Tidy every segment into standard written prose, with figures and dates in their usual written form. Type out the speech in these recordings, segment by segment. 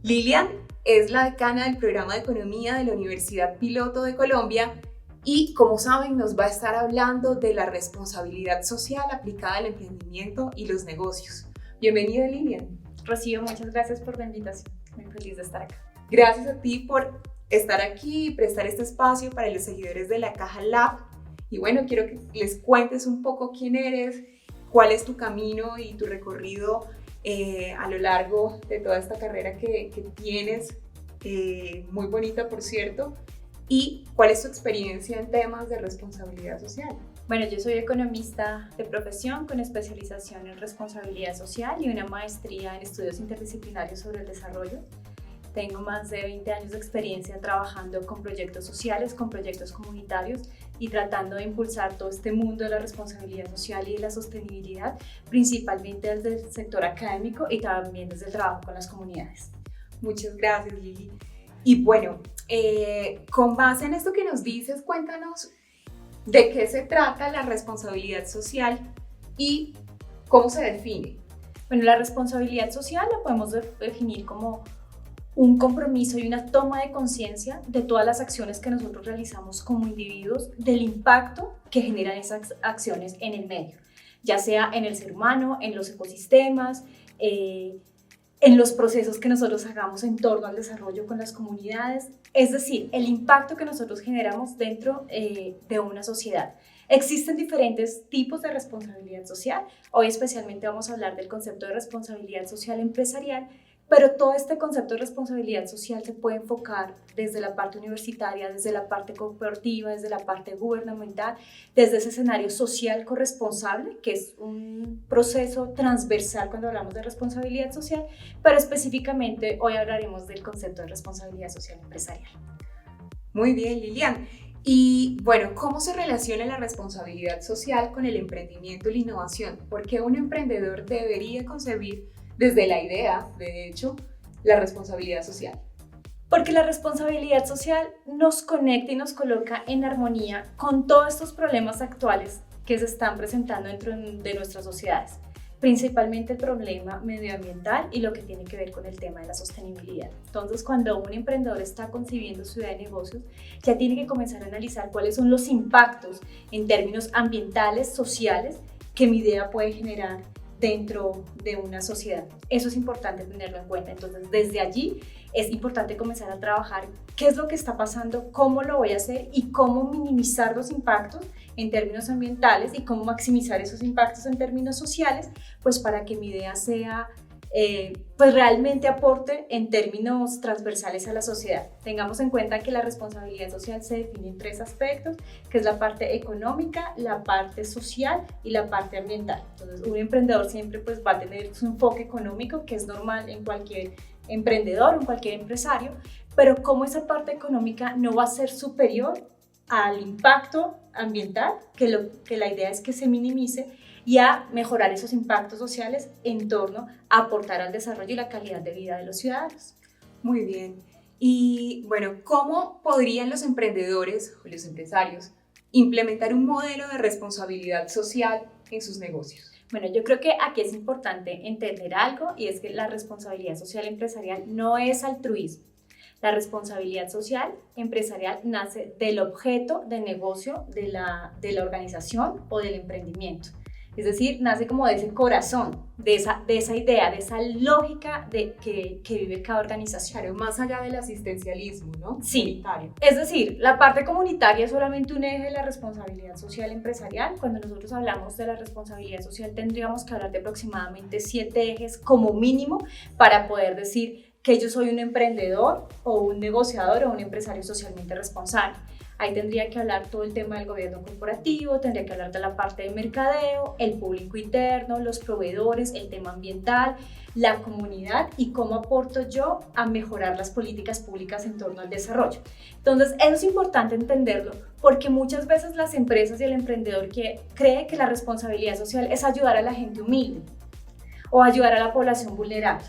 Lilian es la decana del programa de Economía de la Universidad Piloto de Colombia y, como saben, nos va a estar hablando de la responsabilidad social aplicada al emprendimiento y los negocios. Bienvenida, Lilian. Rocío, muchas gracias por la invitación. Muy feliz de estar acá. Gracias a ti por estar aquí y prestar este espacio para los seguidores de la Caja Lab. Y bueno, quiero que les cuentes un poco quién eres, cuál es tu camino y tu recorrido a lo largo de toda esta carrera que tienes, muy bonita por cierto, y cuál es tu experiencia en temas de responsabilidad social. Bueno, yo soy economista de profesión con especialización en responsabilidad social y una maestría en estudios interdisciplinarios sobre el desarrollo. Tengo más de 20 años de experiencia trabajando con proyectos sociales, con proyectos comunitarios y tratando de impulsar todo este mundo de la responsabilidad social y de la sostenibilidad, principalmente desde el sector académico y también desde el trabajo con las comunidades. Muchas gracias, Lili. Y bueno, con base en esto que nos dices, cuéntanos de qué se trata la responsabilidad social y cómo se define. Bueno, la responsabilidad social la podemos definir como un compromiso y una toma de conciencia de todas las acciones que nosotros realizamos como individuos, del impacto que generan esas acciones en el medio, ya sea en el ser humano, en los ecosistemas, en los procesos que nosotros hagamos en torno al desarrollo con las comunidades, es decir, el impacto que nosotros generamos dentro de una sociedad. Existen diferentes tipos de responsabilidad social. Hoy especialmente vamos a hablar del concepto de responsabilidad social empresarial, pero todo este concepto de responsabilidad social se puede enfocar desde la parte universitaria, desde la parte cooperativa, desde la parte gubernamental, desde ese escenario social corresponsable, que es un proceso transversal cuando hablamos de responsabilidad social, pero específicamente hoy hablaremos del concepto de responsabilidad social empresarial. Muy bien, Lilian. Y bueno, ¿cómo se relaciona la responsabilidad social con el emprendimiento y la innovación? ¿Por qué un emprendedor debería concebir desde la idea, de hecho, la responsabilidad social? Porque la responsabilidad social nos conecta y nos coloca en armonía con todos estos problemas actuales que se están presentando dentro de nuestras sociedades, principalmente el problema medioambiental y lo que tiene que ver con el tema de la sostenibilidad. Entonces, cuando un emprendedor está concibiendo su idea de negocios, ya tiene que comenzar a analizar cuáles son los impactos en términos ambientales, sociales, que mi idea puede generar dentro de una sociedad. Eso es importante tenerlo en cuenta. Entonces, desde allí es importante comenzar a trabajar qué es lo que está pasando, cómo lo voy a hacer y cómo minimizar los impactos en términos ambientales y cómo maximizar esos impactos en términos sociales, pues para que mi idea sea pues realmente aporte en términos transversales a la sociedad. Tengamos en cuenta que la responsabilidad social se define en 3 aspectos, que es la parte económica, la parte social y la parte ambiental. Entonces, un emprendedor siempre pues va a tener su enfoque económico, que es normal en cualquier emprendedor o en cualquier empresario, pero cómo esa parte económica no va a ser superior al impacto ambiental, que la idea es que se minimice, y a mejorar esos impactos sociales en torno a aportar al desarrollo y la calidad de vida de los ciudadanos. Muy bien. Y bueno, ¿cómo podrían los emprendedores o los empresarios implementar un modelo de responsabilidad social en sus negocios? Bueno, yo creo que aquí es importante entender algo, y es que la responsabilidad social empresarial no es altruismo. La responsabilidad social empresarial nace del objeto de negocio de la organización o del emprendimiento. Es decir, nace como de ese corazón, de esa idea, de esa lógica que vive cada organización. Claro, más allá del asistencialismo, ¿no? Sí, comunitario. Es decir, la parte comunitaria es solamente un eje de la responsabilidad social empresarial. Cuando nosotros hablamos de la responsabilidad social, tendríamos que hablar de aproximadamente 7 ejes como mínimo para poder decir que yo soy un emprendedor o un negociador o un empresario socialmente responsable. Ahí tendría que hablar todo el tema del gobierno corporativo, tendría que hablar de la parte de mercadeo, el público interno, los proveedores, el tema ambiental, la comunidad y cómo aporto yo a mejorar las políticas públicas en torno al desarrollo. Entonces, eso es importante entenderlo porque muchas veces las empresas y el emprendedor cree que la responsabilidad social es ayudar a la gente humilde o ayudar a la población vulnerable.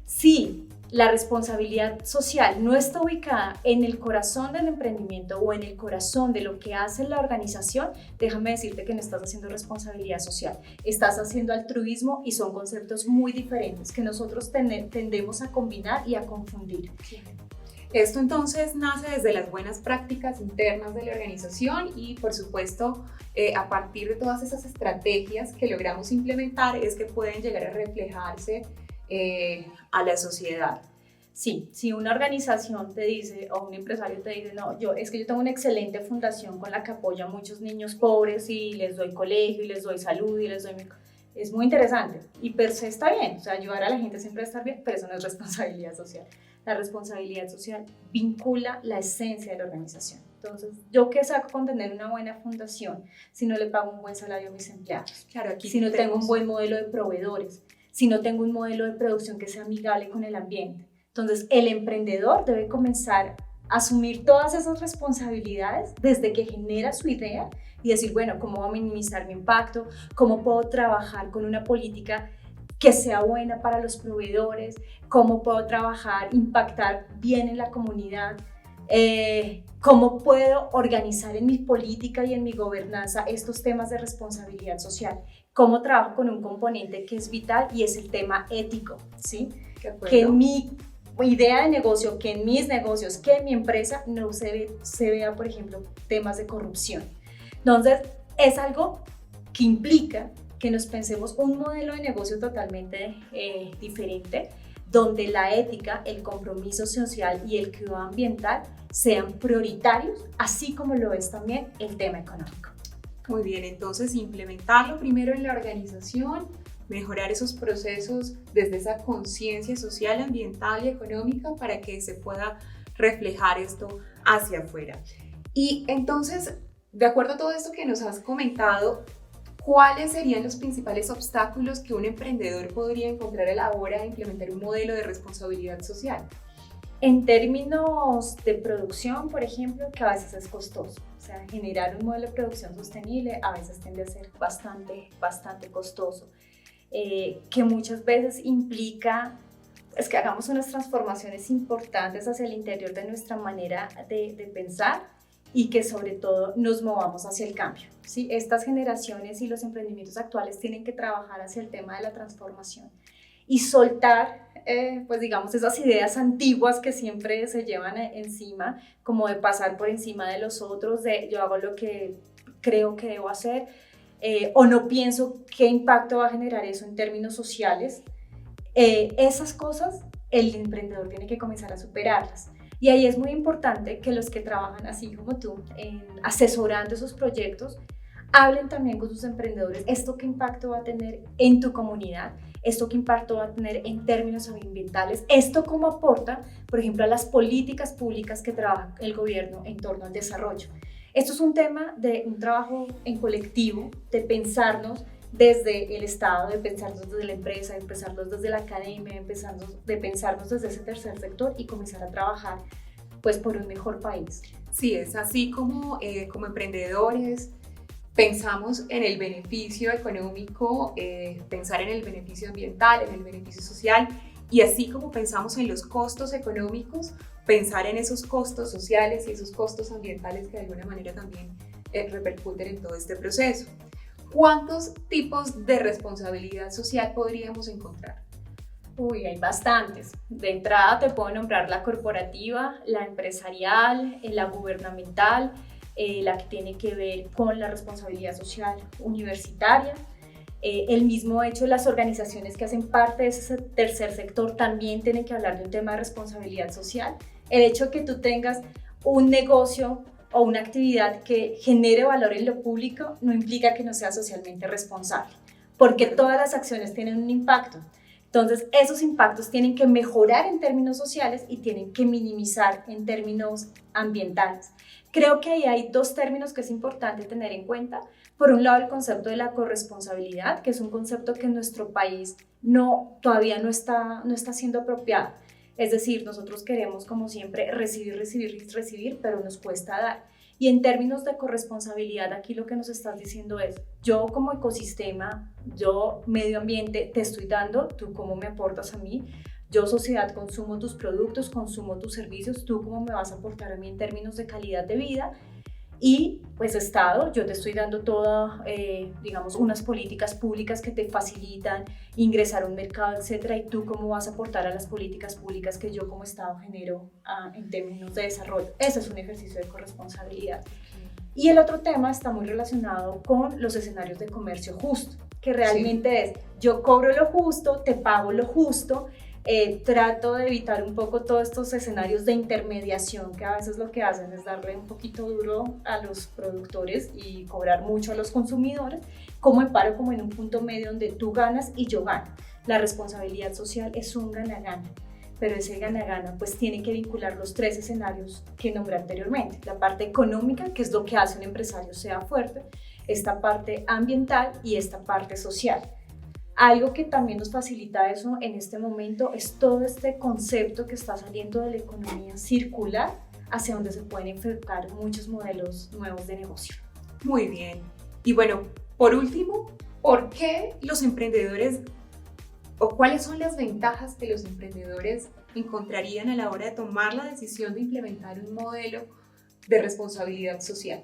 Sí, la responsabilidad social no está ubicada en el corazón del emprendimiento o en el corazón de lo que hace la organización, déjame decirte que no estás haciendo responsabilidad social, estás haciendo altruismo y son conceptos muy diferentes que nosotros tendemos a combinar y a confundir. Esto entonces nace desde las buenas prácticas internas de la organización y por supuesto a partir de todas esas estrategias que logramos implementar es que pueden llegar a reflejarse a la sociedad. Sí, si una organización te dice o un empresario te dice, no, yo tengo una excelente fundación con la que apoyo a muchos niños pobres y les doy colegio y les doy salud y les doy... Es muy interesante y per se está bien, o sea, ayudar a la gente siempre a estar bien, pero eso no es responsabilidad social. La responsabilidad social vincula la esencia de la organización. Entonces, ¿yo qué saco con tener una buena fundación si no le pago un buen salario a mis empleados? Claro, aquí si no tengo un buen modelo de proveedores, si no tengo un modelo de producción que sea amigable con el ambiente. Entonces, el emprendedor debe comenzar a asumir todas esas responsabilidades desde que genera su idea y decir, bueno, ¿cómo voy a minimizar mi impacto? ¿Cómo puedo trabajar con una política que sea buena para los proveedores? ¿Cómo puedo trabajar, impactar bien en la comunidad? ¿Cómo puedo organizar en mi política y en mi gobernanza estos temas de responsabilidad social? ¿Cómo trabajo con un componente que es vital y es el tema ético? ¿Sí? Que en mi idea de negocio, que en mis negocios, que en mi empresa no se vea, por ejemplo, temas de corrupción. Entonces, es algo que implica que nos pensemos un modelo de negocio totalmente diferente, donde la ética, el compromiso social y el cuidado ambiental sean prioritarios, así como lo es también el tema económico. Muy bien, entonces implementarlo primero en la organización, mejorar esos procesos desde esa conciencia social, ambiental y económica para que se pueda reflejar esto hacia afuera. Y entonces, de acuerdo a todo esto que nos has comentado, ¿cuáles serían los principales obstáculos que un emprendedor podría encontrar a la hora de implementar un modelo de responsabilidad social? En términos de producción, por ejemplo, que a veces es costoso. O sea, generar un modelo de producción sostenible a veces tiende a ser bastante costoso. Que muchas veces implica que hagamos unas transformaciones importantes hacia el interior de nuestra manera de pensar y que sobre todo nos movamos hacia el cambio, ¿sí? Estas generaciones y los emprendimientos actuales tienen que trabajar hacia el tema de la transformación y soltar, pues digamos, esas ideas antiguas que siempre se llevan encima, como de pasar por encima de los otros, de yo hago lo que creo que debo hacer, o no pienso qué impacto va a generar eso en términos sociales. Esas cosas el emprendedor tiene que comenzar a superarlas. Y ahí es muy importante que los que trabajan así como tú, asesorando esos proyectos, hablen también con sus emprendedores. ¿Esto qué impacto va a tener en tu comunidad? ¿Esto qué impacto va a tener en términos ambientales? ¿Esto cómo aporta, por ejemplo, a las políticas públicas que trabaja el gobierno en torno al desarrollo? Esto es un tema de un trabajo en colectivo, de pensarnos desde el Estado, de pensarnos desde la empresa, de pensarnos desde la academia, de pensarnos desde ese tercer sector y comenzar a trabajar pues, por un mejor país. Sí, es así como emprendedores pensamos en el beneficio económico, pensar en el beneficio ambiental, en el beneficio social, y así como pensamos en los costos económicos, pensar en esos costos sociales y esos costos ambientales que de alguna manera también repercuten en todo este proceso. ¿Cuántos tipos de responsabilidad social podríamos encontrar? Uy, hay bastantes. De entrada te puedo nombrar la corporativa, la empresarial, la gubernamental, la que tiene que ver con la responsabilidad social universitaria. El mismo hecho, las organizaciones que hacen parte de ese tercer sector también tienen que hablar de un tema de responsabilidad social. El hecho de que tú tengas un negocio o una actividad que genere valor en lo público no implica que no sea socialmente responsable, porque todas las acciones tienen un impacto. Entonces, esos impactos tienen que mejorar en términos sociales y tienen que minimizar en términos ambientales. Creo que ahí hay dos términos que es importante tener en cuenta. Por un lado, el concepto de la corresponsabilidad, que es un concepto que en nuestro país todavía no está siendo apropiado. Es decir, nosotros queremos, como siempre, recibir, pero nos cuesta dar. Y en términos de corresponsabilidad, aquí lo que nos estás diciendo es, yo como ecosistema, yo medio ambiente, te estoy dando, tú cómo me aportas a mí, Yo, sociedad, consumo tus productos, consumo tus servicios, ¿tú cómo me vas a aportar a mí en términos de calidad de vida? Y pues Estado, yo te estoy dando todas, digamos, unas políticas públicas que te facilitan ingresar a un mercado, etcétera, y tú cómo vas a aportar a las políticas públicas que yo como Estado genero en términos de desarrollo. Ese es un ejercicio de corresponsabilidad. Y el otro tema está muy relacionado con los escenarios de comercio justo, que realmente es, yo cobro lo justo, te pago lo justo. Trato de evitar un poco todos estos escenarios de intermediación que a veces lo que hacen es darle un poquito duro a los productores y cobrar mucho a los consumidores. Como me paro como en un punto medio donde tú ganas y yo gano. La responsabilidad social es un gana-gana, pero ese gana-gana pues tiene que vincular los tres escenarios que nombré anteriormente. La parte económica, que es lo que hace un empresario sea fuerte, esta parte ambiental y esta parte social. Algo que también nos facilita eso en este momento es todo este concepto que está saliendo de la economía circular, hacia donde se pueden enfocar muchos modelos nuevos de negocio. Muy bien. Y bueno, por último, ¿por qué los emprendedores o cuáles son las ventajas que los emprendedores encontrarían a la hora de tomar la decisión de implementar un modelo de responsabilidad social?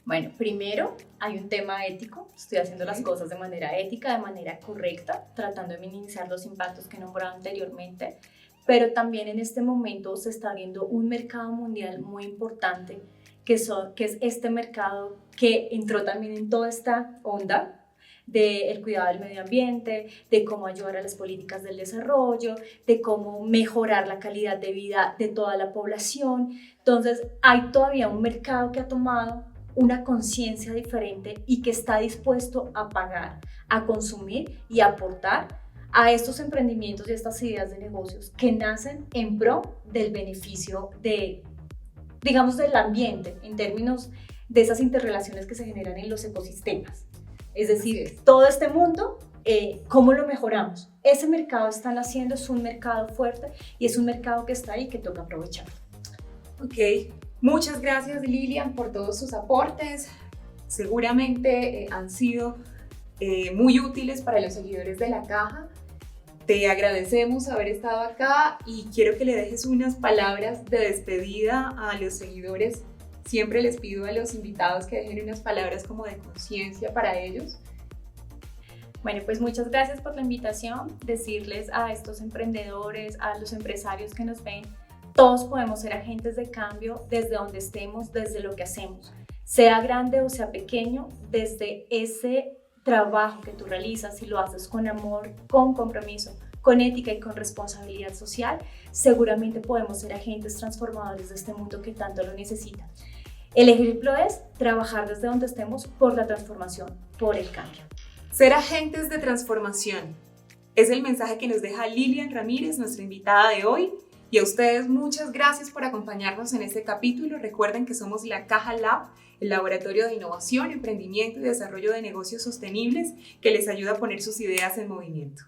Bueno, primero hay un tema ético, estoy haciendo las cosas de manera ética, de manera correcta, tratando de minimizar los impactos que he nombrado anteriormente, pero también en este momento se está abriendo un mercado mundial muy importante, que es este mercado que entró también en toda esta onda del cuidado del medio ambiente, de cómo ayudar a las políticas del desarrollo, de cómo mejorar la calidad de vida de toda la población. Entonces hay todavía un mercado que ha tomado una conciencia diferente y que está dispuesto a pagar, a consumir y a aportar a estos emprendimientos y estas ideas de negocios que nacen en pro del beneficio digamos, del ambiente, en términos de esas interrelaciones que se generan en los ecosistemas. Es decir, todo este mundo, ¿cómo lo mejoramos? Ese mercado está naciendo, es un mercado fuerte y es un mercado que está ahí que toca aprovechar. Ok. Muchas gracias, Lilian, por todos sus aportes. Seguramente han sido muy útiles para los seguidores de La Caja. Te agradecemos haber estado acá y quiero que le dejes unas palabras de despedida a los seguidores. Siempre les pido a los invitados que dejen unas palabras como de conciencia para ellos. Bueno, pues muchas gracias por la invitación. Decirles a estos emprendedores, a los empresarios que nos ven, todos podemos ser agentes de cambio desde donde estemos, desde lo que hacemos, sea grande o sea pequeño, desde ese trabajo que tú realizas, si lo haces con amor, con compromiso, con ética y con responsabilidad social, seguramente podemos ser agentes transformadores de este mundo que tanto lo necesita. El ejemplo es trabajar desde donde estemos por la transformación, por el cambio. Ser agentes de transformación es el mensaje que nos deja Lilian Ramírez, nuestra invitada de hoy. Y a ustedes muchas gracias por acompañarnos en este capítulo. Recuerden que somos La Caja Lab, el laboratorio de innovación, emprendimiento y desarrollo de negocios sostenibles que les ayuda a poner sus ideas en movimiento.